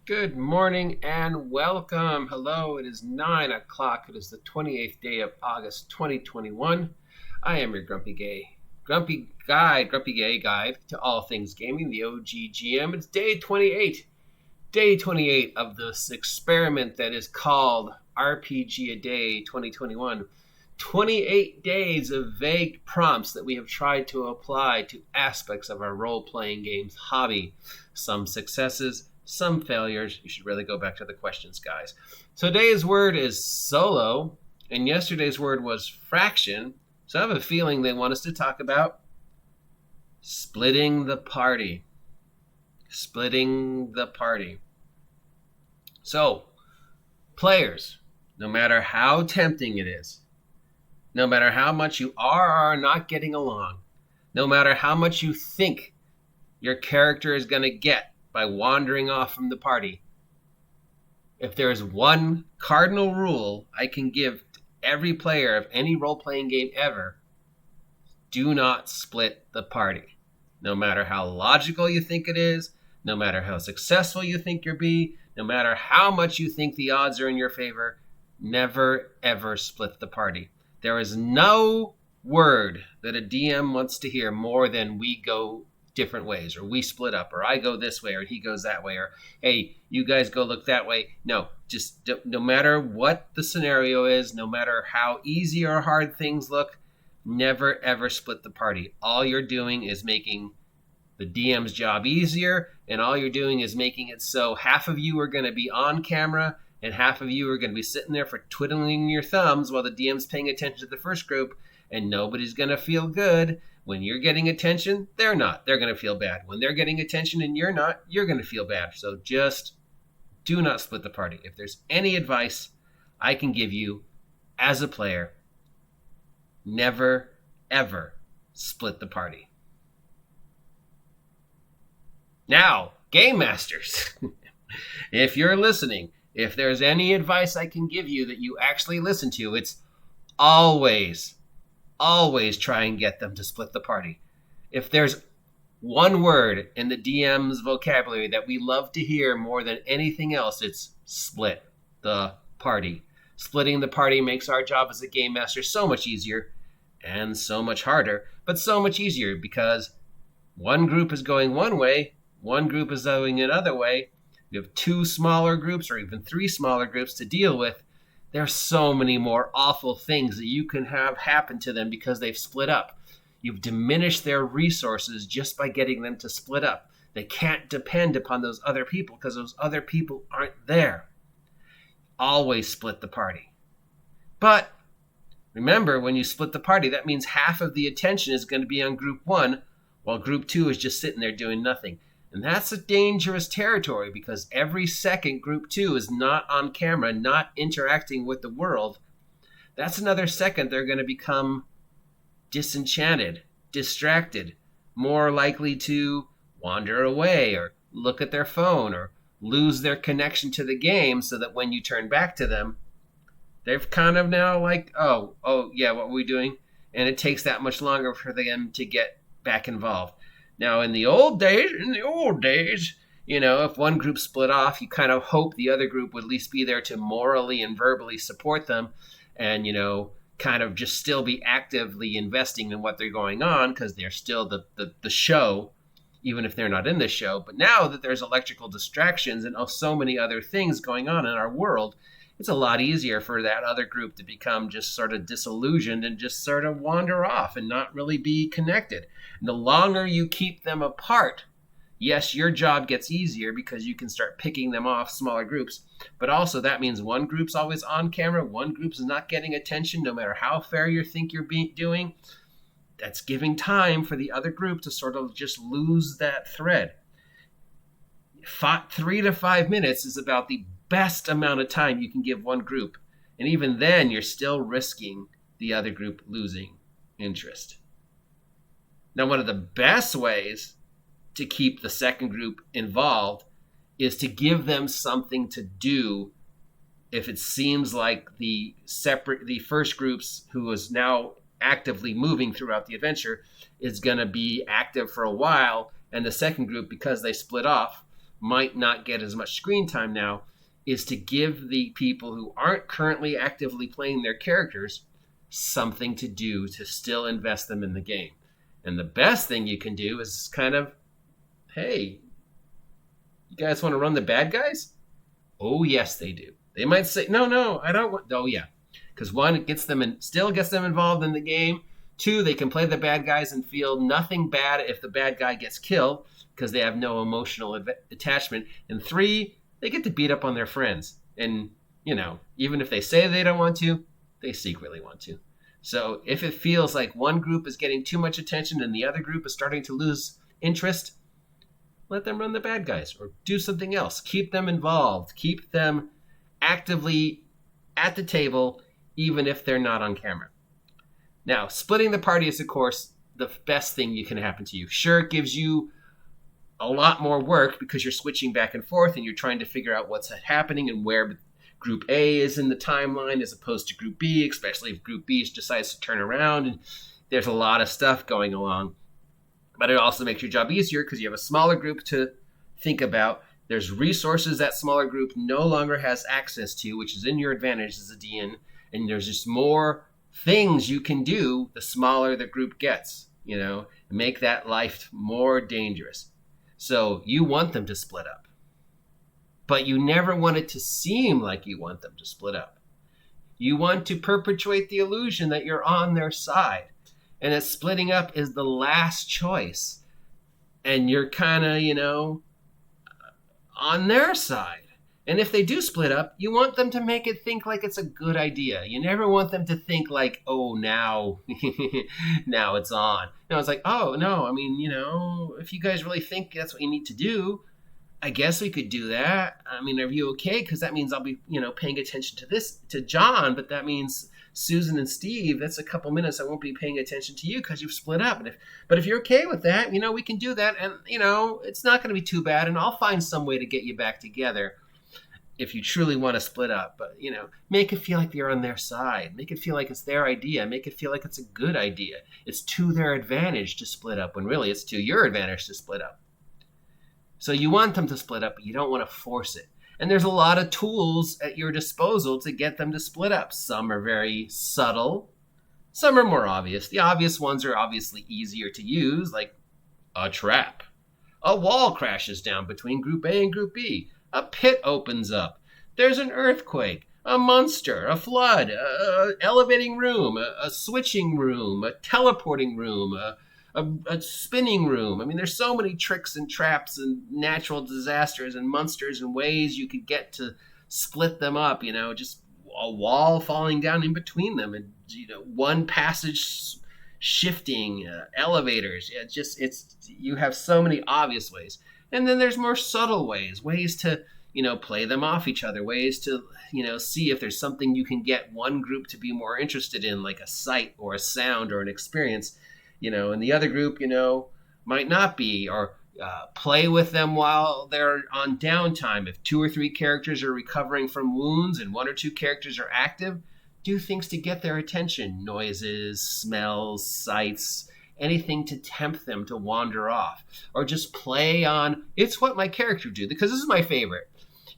Good morning and welcome. Hello, it is 9 o'clock. It is the 28th day of August 2021. I am your grumpy gay guide to all things gaming, the OGGM. It's day 28. Day 28 of this experiment that is called RPG A Day 2021. 28 days of vague prompts that we have tried to apply to aspects of our role-playing games hobby. Some successes, some failures. You should really go back to the questions, guys. Today's word is solo, and yesterday's word was fraction. So I have a feeling they want us to talk about splitting the party. Splitting the party. So, players, no matter how tempting it is, no matter how much you are or are not getting along, no matter how much you think your character is going to get by wandering off from the party, if there is one cardinal rule I can give to every player of any role-playing game ever, do not split the party. No matter how logical you think it is, no matter how successful you think you'll be, no matter how much you think the odds are in your favor, never ever split the party. There is no word that a DM wants to hear more than we go different ways, or we split up, or I go this way, or he goes that way, or hey, you guys go look that way. No, just no matter what the scenario is, no matter how easy or hard things look, never ever split the party. All you're doing is making the DM's job easier, and all you're doing is making it so half of you are going to be on camera and half of you are going to be sitting there for twiddling your thumbs while the DM's paying attention to the first group, and nobody's going to feel good. When you're getting attention, they're not. They're going to feel bad. When they're getting attention and you're not, you're going to feel bad. So just do not split the party. If there's any advice I can give you as a player, never, ever split the party. Now, Game Masters, if you're listening, if there's any advice I can give you that you actually listen to, it's always try and get them to split the party. If there's one word in the DM's vocabulary that we love to hear more than anything else, it's split the party. Splitting the party makes our job as a game master so much easier and so much harder, but so much easier because one group is going one way, one group is going another way. You have two smaller groups or even three smaller groups to deal with. There's so many more awful things that you can have happen to them because they've split up. You've diminished their resources just by getting them to split up. They can't depend upon those other people because those other people aren't there. Always split the party. But remember, when you split the party, that means half of the attention is going to be on group one, while group two is just sitting there doing nothing. And that's a dangerous territory because every second group two is not on camera, not interacting with the world. That's another second they're going to become disenchanted, distracted, more likely to wander away or look at their phone or lose their connection to the game so that when you turn back to them, they've kind of now like, oh, yeah, what are we doing? And it takes that much longer for them to get back involved. Now, in the old days, if one group split off, you kind of hope the other group would at least be there to morally and verbally support them and, kind of just still be actively investing in what they're going on because they're still the show, even if they're not in the show. But now that there's electrical distractions and so many other things going on in our world, it's a lot easier for that other group to become just sort of disillusioned and just sort of wander off and not really be connected. And the longer you keep them apart, yes, your job gets easier because you can start picking them off smaller groups. But also that means one group's always on camera, one group's not getting attention no matter how fair you think you're doing. That's giving time for the other group to sort of just lose that thread. 3 to 5 minutes is about the best amount of time you can give one group. And even then, you're still risking the other group losing interest. Now, one of the best ways to keep the second group involved is to give them something to do if it seems like the first groups who is now actively moving throughout the adventure is going to be active for a while, and the second group, because they split off, might not get as much screen time now, is to give the people who aren't currently actively playing their characters something to do to still invest them in the game. And the best thing you can do is kind of, hey, you guys want to run the bad guys? Oh, yes, they do. They might say, no, I don't want. Oh, yeah. Because one, it still gets them involved in the game. Two, they can play the bad guys and feel nothing bad if the bad guy gets killed because they have no emotional attachment. And three, they get to beat up on their friends. And, even if they say they don't want to, they secretly want to. So if it feels like one group is getting too much attention and the other group is starting to lose interest, let them run the bad guys or do something else. Keep them involved. Keep them actively at the table, even if they're not on camera. Now, splitting the party is, of course, the best thing you can happen to you. Sure, it gives you a lot more work because you're switching back and forth and you're trying to figure out what's happening and where Group A is in the timeline as opposed to Group B, especially if Group B decides to turn around and there's a lot of stuff going along. But it also makes your job easier because you have a smaller group to think about. There's resources that smaller group no longer has access to, which is in your advantage as a DN. And there's just more things you can do the smaller the group gets, make that life more dangerous. So you want them to split up. But you never want it to seem like you want them to split up. You want to perpetuate the illusion that you're on their side and that splitting up is the last choice. And you're kind of, on their side. And if they do split up, you want them to make it think like it's a good idea. You never want them to think like, oh, now it's on. No, it's like, oh, no, if you guys really think that's what you need to do, I guess we could do that. Are you okay? Because that means I'll be, paying attention to John, but that means Susan and Steve, that's a couple minutes I won't be paying attention to you because you've split up. But if you're okay with that, we can do that. And, it's not going to be too bad. And I'll find some way to get you back together if you truly want to split up. But, make it feel like you're on their side. Make it feel like it's their idea. Make it feel like it's a good idea. It's to their advantage to split up when really it's to your advantage to split up. So you want them to split up, but you don't want to force it. And there's a lot of tools at your disposal to get them to split up. Some are very subtle. Some are more obvious. The obvious ones are obviously easier to use, like a trap. A wall crashes down between Group A and Group B. A pit opens up. There's an earthquake, a monster, a flood, a elevating room, a switching room, a teleporting room, a spinning room. There's so many tricks and traps and natural disasters and monsters and ways you could get to split them up, just a wall falling down in between them and, one passage shifting, elevators. You have so many obvious ways. And then there's more subtle ways to, play them off each other, ways to, see if there's something you can get one group to be more interested in, like a sight or a sound or an experience, and the other group, might not be, or play with them while they're on downtime. If 2 or 3 characters are recovering from wounds and 1 or 2 characters are active, do things to get their attention. Noises, smells, sights, anything to tempt them to wander off. Or just play on, it's what my character do, because this is my favorite.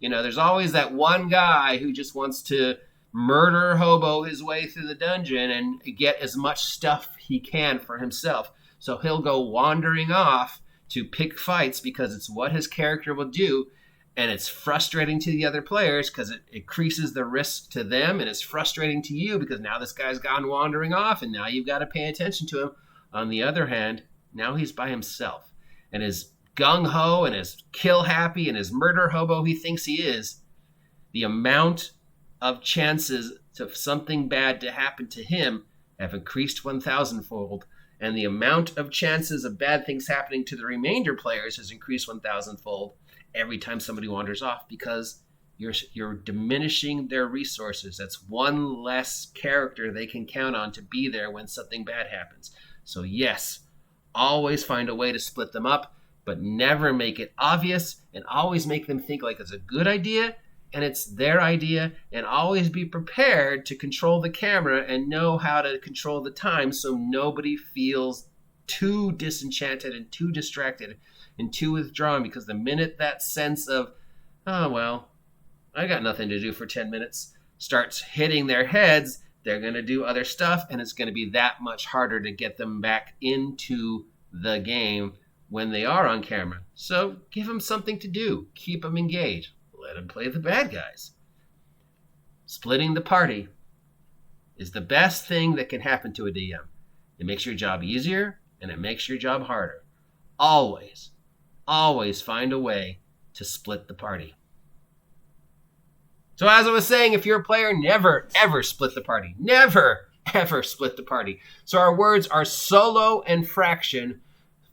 There's always that one guy who just wants to murder hobo his way through the dungeon and get as much stuff he can for himself. So he'll go wandering off to pick fights because it's what his character will do. And it's frustrating to the other players because it increases the risk to them. And it's frustrating to you because now this guy's gone wandering off and now you've got to pay attention to him. On the other hand, now he's by himself. And as gung-ho and as kill-happy and as murder hobo he thinks he is, the amount of chances of something bad to happen to him have increased 1,000-fold, and the amount of chances of bad things happening to the remainder players has increased 1,000-fold every time somebody wanders off because you're diminishing their resources. That's one less character they can count on to be there when something bad happens. So yes, always find a way to split them up, but never make it obvious, and always make them think like it's a good idea and it's their idea, and always be prepared to control the camera and know how to control the time so nobody feels too disenchanted and too distracted and 2 withdrawn, because the minute that sense of, oh, well, I got nothing to do for 10 minutes starts hitting their heads, they're going to do other stuff, and it's going to be that much harder to get them back into the game when they are on camera. So give them something to do. Keep them engaged. Let them play the bad guys. Splitting the party is the best thing that can happen to a DM. It makes your job easier, and it makes your job harder. Always, always find a way to split the party. So as I was saying, if you're a player, never, ever split the party. Never, ever split the party. So our words are solo and fraction.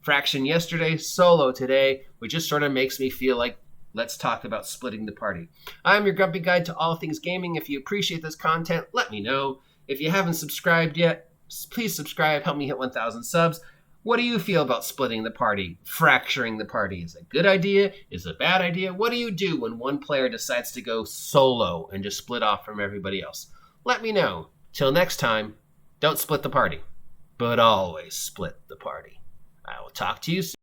Fraction yesterday, solo today, which just sort of makes me feel like let's talk about splitting the party. I'm your grumpy guide to all things gaming. If you appreciate this content, let me know. If you haven't subscribed yet, please subscribe. Help me hit 1,000 subs. What do you feel about splitting the party, fracturing the party? Is it a good idea? Is it a bad idea? What do you do when one player decides to go solo and just split off from everybody else? Let me know. Till next time, don't split the party, but always split the party. I will talk to you soon.